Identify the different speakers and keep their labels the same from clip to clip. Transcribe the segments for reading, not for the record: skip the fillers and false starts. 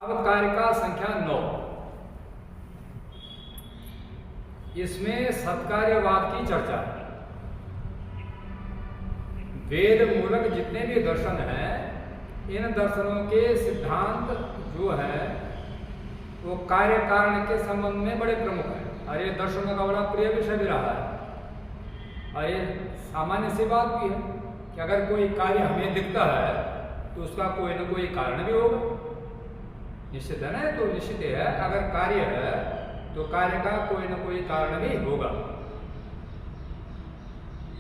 Speaker 1: अब कारिका संख्या 9। इसमें सत्कार्यवाद की चर्चा है। वेद मूलक जितने भी दर्शन हैं, इन दर्शनों के सिद्धांत जो है वो कार्य कारण के संबंध में बड़े प्रमुख हैं और ये दर्शनों का बड़ा प्रिय विषय भी रहा है। और ये सामान्य सी बात भी है कि अगर कोई कार्य हमें दिखता है तो उसका कोई न कोई कारण भी होगा। निश्चित है ना, तो निश्चित है अगर कार्य है तो कार्य का कोई न कोई कारण भी होगा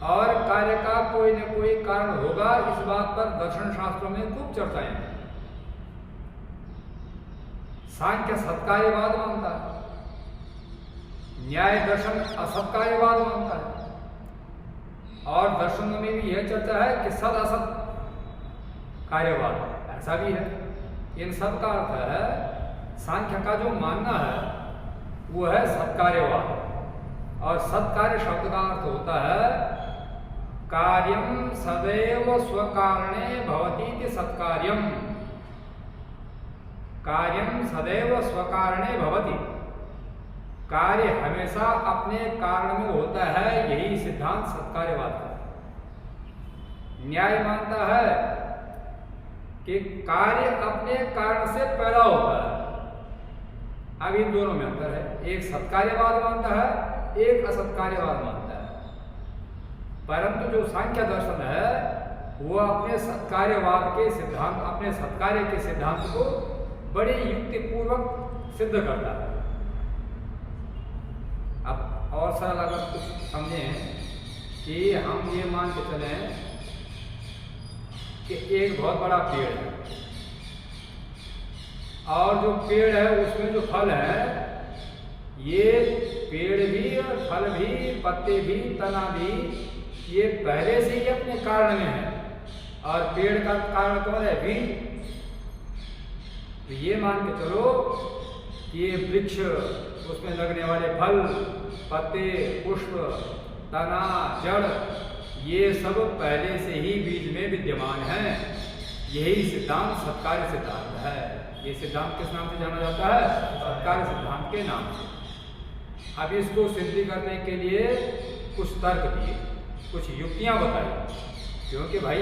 Speaker 1: और कार्य का कोई न कोई कारण होगा। इस बात पर दर्शन शास्त्रों में खूब चर्चाएं हैं। सांख्य सत्कार्यवाद मानता है, न्याय दर्शन असत्कार्यवाद मानता है और दर्शनों में भी यह चर्चा है कि सद असत कार्यवाद ऐसा भी है। इन सब का अर्थ है सांख्य का जो मानना है वो है सत्कार्यवाद और सत्कार्य शब्द का अर्थ होता है कार्यम सदैव स्वकारणे भवतीति सत्कार्यम। कार्यम सदैव स्वकारणे भवति, कार्य हमेशा अपने कारण में होता है, यही सिद्धांत सत्कार्यवाद का। न्याय मानता है कि कार्य अपने कारण से पैदा होता है। अब इन दोनों में अंतर है, एक सत्कार्यवाद मानता है, एक असत्कार्यवाद मानता है। परंतु जो सांख्य दर्शन है वो अपने सत्कार्यवाद के सिद्धांत, अपने सत्कार्य के सिद्धांत को बड़े युक्तिपूर्वक सिद्ध करता है। अब और सरल अगर कुछ समझें कि हम ये मान के चलें कि एक बहुत बड़ा पेड़ है और जो पेड़ है उसमें जो फल है, ये पेड़ भी और फल भी, पत्ते भी, तना भी, ये पहले से ही अपने कारण में है और पेड़ का कारण कौन है? बीज। तो ये मान के चलो कि ये वृक्ष, उसमें लगने वाले फल, पत्ते, पुष्प, तना, जड़, ये सब पहले से ही बीज में विद्यमान है। यही सिद्धांत सत्कार्य सिद्धांत है। ये सिद्धांत किस नाम से जाना जाता है? सत्कार्य सिद्धांत के नाम से। अब इसको सिद्ध करने के लिए कुछ तर्क दिए, कुछ युक्तियां बताई, क्योंकि भाई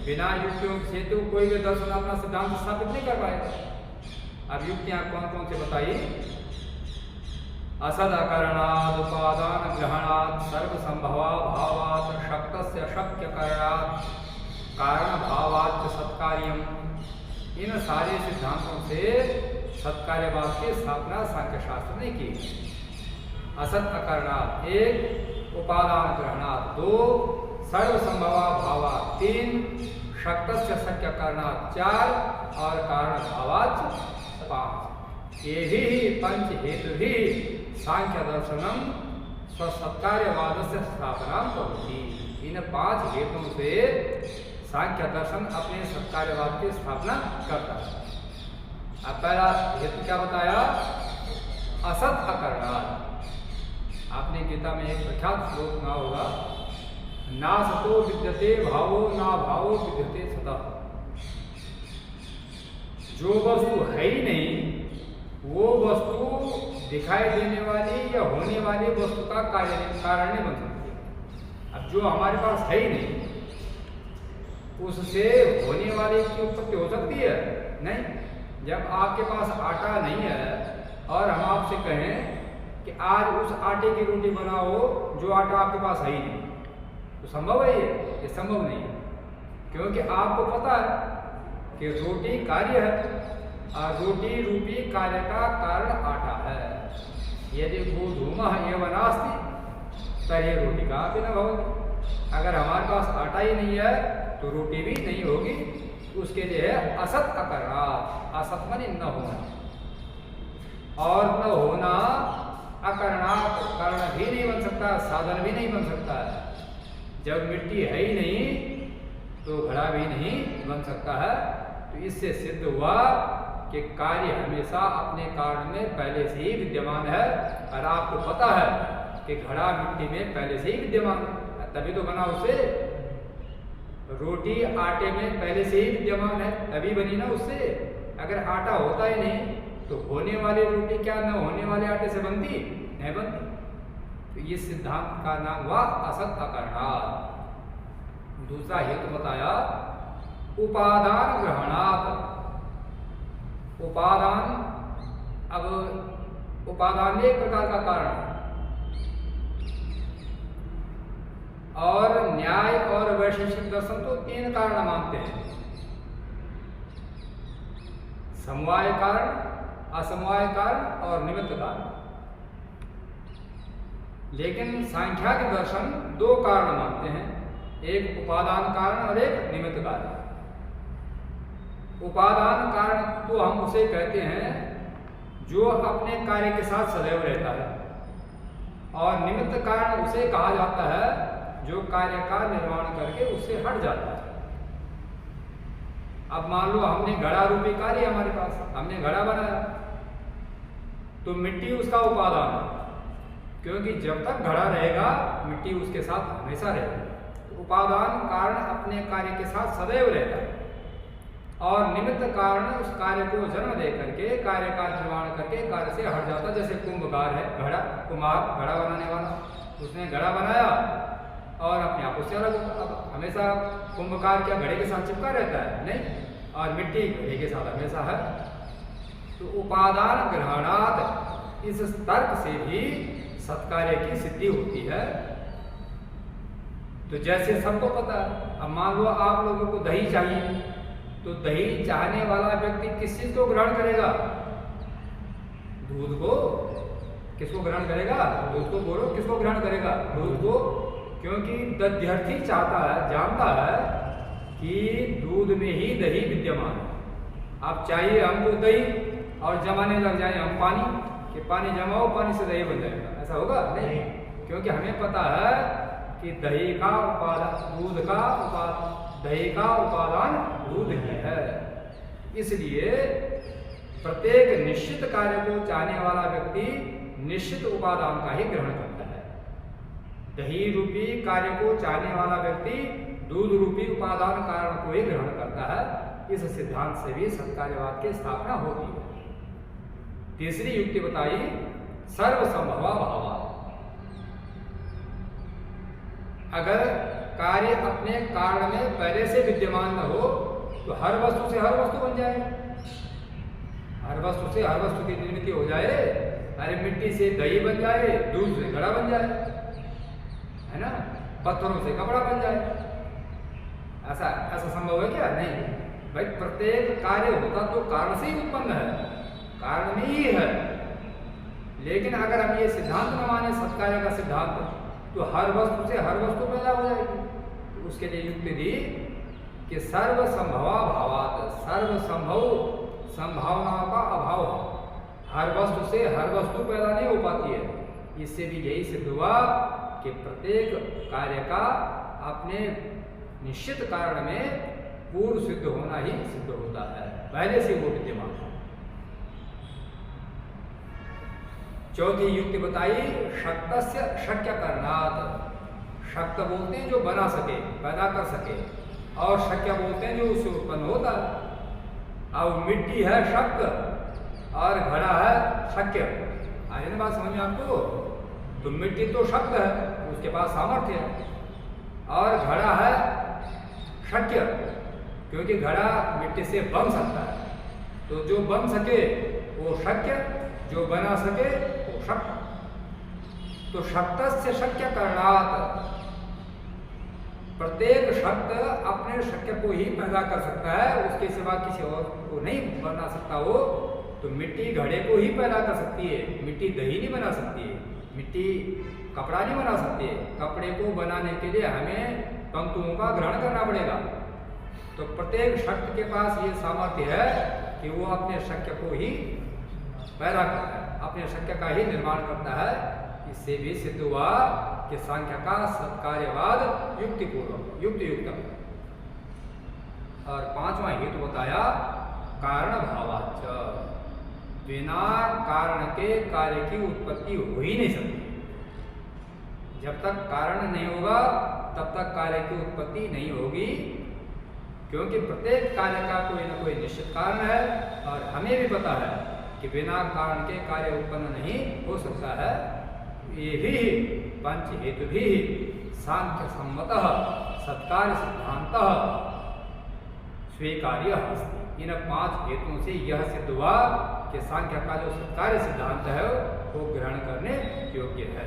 Speaker 1: बिना युक्तियों से तो कोई भी दर्शन अपना सिद्धांत स्थापित नहीं कर पाएगा। अब युक्तियां कौन कौन से बताई? असद अकरणाद उपादान ग्रहणात् सर्व संभवा भावात् शक्तस्य शक्य करणात् कारण भावात् सत्कार्यम। इन सारे सिद्धांतों से सत्कार्यवाद की स्थापना सांख्य शास्त्र ने की। असत अकरणात् 1, उपादान ग्रहणात् 2, सर्व संभवा भावात् 3, शक्तस्य शक्य करणात् 4 और कारण भावात् 5। ये ही पंच हेतु ही सांख्य दर्शनम स्वसत्कार्यवाद से स्थापना होती। इन 5 हेतुओं से सांख्य दर्शन अपने सत्कार्यवाद की स्थापना करता है। अब पहला हेतु क्या बताया? असत अकरणात्। आपने गीता में एक प्रख्यात श्लोक सुना होगा, ना सतो विद्यते भावो ना भावो विद्यते सतः। जो वस्तु है ही नहीं वो वस्तु दिखाई देने वाली या होने वाली वस्तु का कारण नहीं बन सकती। अब जो हमारे पास है ही नहीं उससे होने वाली की उत्पत्ति हो सकती है? नहीं। जब आपके पास आटा नहीं है और हम आपसे कहें कि आज उस आटे की रोटी बनाओ जो आटा आपके पास है ही नहीं, तो संभव है ये संभव नहीं है, क्योंकि आपको पता है कि रोटी कार्य है और रोटी रूपी कार्य का कारण आटा है। यदि गोधूमः एव नास्ति तर्हि रोटी का अपि न भवति। अगर हमारे पास आटा ही नहीं है तो रोटी भी नहीं होगी। उसके लिए है असत अकरणात्। असत माने न होना, और न होना अकरणात्, कारण भी नहीं बन सकता, साधन भी नहीं बन सकता है। जब मिट्टी है ही नहीं तो घड़ा भी नहीं बन सकता है। तो इससे सिद्ध हुआ कि कार्य हमेशा अपने कारण में पहले से ही विद्यमान है और आपको पता है कि घड़ा मिट्टी में पहले से ही विद्यमान है, तभी तो बना उससे। रोटी आटे में पहले से ही विद्यमान है, तभी बनी ना उससे। अगर आटा होता ही नहीं तो होने वाली रोटी क्या न होने वाले आटे से बनती? नहीं बनती। तो ये सिद्धांत का नाम हुआ असत अकरणात्। दूसरा हेतु बताया उपादान ग्रहणात्। उपादान, अब उपादान एक प्रकार का कारण है और न्याय और वैशेषिक दर्शन तो तीन कारण मानते हैं, समवाय कारण, असमवाय कारण और निमित्त कारण। लेकिन सांख्यादिक दर्शन दो कारण मानते हैं, एक उपादान कारण और एक निमित्त कारण। उपादान कारण तो हम उसे कहते हैं जो अपने कार्य के साथ सदैव रहता है, और निमित्त कारण उसे कहा जाता है जो कार्य का निर्माण करके उससे हट जाता है। अब मान लो हमने घड़ा रूपी कार्य हमारे पास, हमने घड़ा बनाया तो मिट्टी उसका उपादान है, क्योंकि जब तक घड़ा रहेगा मिट्टी उसके साथ हमेशा रहेगी। तो उपादान कारण अपने कार्य के साथ सदैव रहता है और निमित्त कारण उस कार्य को जन्म दे करके कार्य का निर्माण करके कार्य से हट जाता है। जैसे कुंभकार है, घड़ा, कुम्हार घड़ा बनाने वाला, उसने घड़ा बनाया और अपने आप उससे अलग, अब हमेशा कुंभकार क्या घड़े के साथ चिपका रहता है? नहीं, और मिट्टी घड़े के साथ हमेशा है। तो उपादान ग्रहणात्, इस तर्क से भी सत्कार्य की सिद्धि होती है। तो जैसे सबको पता है, अब मान लो आप लोगों को दही चाहिए तो दही चाहने वाला व्यक्ति किस चीज को ग्रहण करेगा? दूध को। किसको ग्रहण करेगा? दूध को। बोलो, किसको ग्रहण करेगा? दूध को, क्योंकि दध्यर्थी चाहता है, जानता है कि दूध में ही दही विद्यमान है। आप चाहिए हमको दही और जमाने लग जाए हम पानी, कि पानी जमाओ, पानी से दही बन जाएगा, ऐसा होगा? नहीं, क्योंकि हमें पता है कि दही का उपादान दूध का उपादान, दही का उपादान दूध ही है। इसलिए प्रत्येक निश्चित कार्य को चाहने वाला व्यक्ति निश्चित उपादान का ही ग्रहण करता है। दही रूपी कार्य को चाहने वाला व्यक्ति दूध रूपी उपादान कारण को ही ग्रहण करता है। इस सिद्धांत से भी सत्कार्यवाद की स्थापना होती है। तीसरी युक्ति बताई सर्वसंभवा भावा। अगर कार्य अपने कारण में पहले से विद्यमान न हो तो हर वस्तु से हर वस्तु बन जाए, हर वस्तु से हर वस्तु की निर्मित हो जाए। अरे मिट्टी से दही बन जाए, दूध से घड़ा बन जाए, है ना, पत्थरों से कपड़ा बन जाए। ऐसा संभव है क्या? नहीं भाई, प्रत्येक कार्य होता तो कारण से ही उत्पन्न है, कारण में ही है। लेकिन अगर हम ये सिद्धांत न माने सत्कार्य का सिद्धांत, तो हर वस्तु से हर वस्तु पैदा हो जाएगी। तो उसके लिए युक्ति दी कि सर्वसंभवा भावात्, सर्वसंभव संभावनाओं का अभाव है, हर वस्तु से हर वस्तु पैदा नहीं हो पाती है। इससे भी यही सिद्ध हुआ कि प्रत्येक कार्य का अपने निश्चित कारण में पूर्व सिद्ध होना ही सिद्ध होता है, पहले से वो विद्यमान है। चौथी युक्ति बताई शक्तस्य शक्य करणात्। शक्त बोलते हैं जो बना सके, पैदा कर सके, और शक्य बोलते हैं जो उससे उत्पन्न होता है। अब मिट्टी है शक्त और घड़ा है शक्य। आए ना बात समझ में आपको? तो मिट्टी तो शक्त है, उसके पास सामर्थ्य है, और घड़ा है शक्य, क्योंकि घड़ा मिट्टी से बन सकता है। तो जो बन सके वो शक्य, जो बना सके वो शक्त। तो शक्तस्य शक्य करणात्, प्रत्येक शक्त अपने शक्य को ही पैदा कर सकता है, उसके सिवा किसी और को नहीं बना सकता। वो तो मिट्टी घड़े को ही पैदा कर सकती है, मिट्टी दही नहीं बना सकती है, मिट्टी कपड़ा नहीं बना सकती है। कपड़े को बनाने के लिए हमें तंतुओं का ग्रहण करना पड़ेगा। तो प्रत्येक शक्त के पास ये सामर्थ्य है कि वो अपने शक्य को ही पैदा करता है, अपने शक्य का ही निर्माण करता है। इससे भी सिद्ध हुआ कि सांख्य का सत्कार्यवाद युक्तिपूर्वक युक्त। और पांचवा हेतु बताया कारण भावाच्च, बिना कारण के कार्य की उत्पत्ति हो ही नहीं सकती। जब तक कारण नहीं होगा तब तक कार्य की उत्पत्ति नहीं होगी, क्योंकि प्रत्येक कार्य का कोई न कोई निश्चित कारण है और हमें भी पता है कि बिना कारण के कार्य उत्पन्न नहीं हो सकता है। ये भी पंच हेतु भी सांख्य सम्मत सत्कार्य सिद्धांत स्वीकार्य अस्ति। इन 5 हेतुओं से यह सिद्ध हुआ कि सांख्य का जो सत्कार्य सिद्धांत है वो ग्रहण करने योग्य है।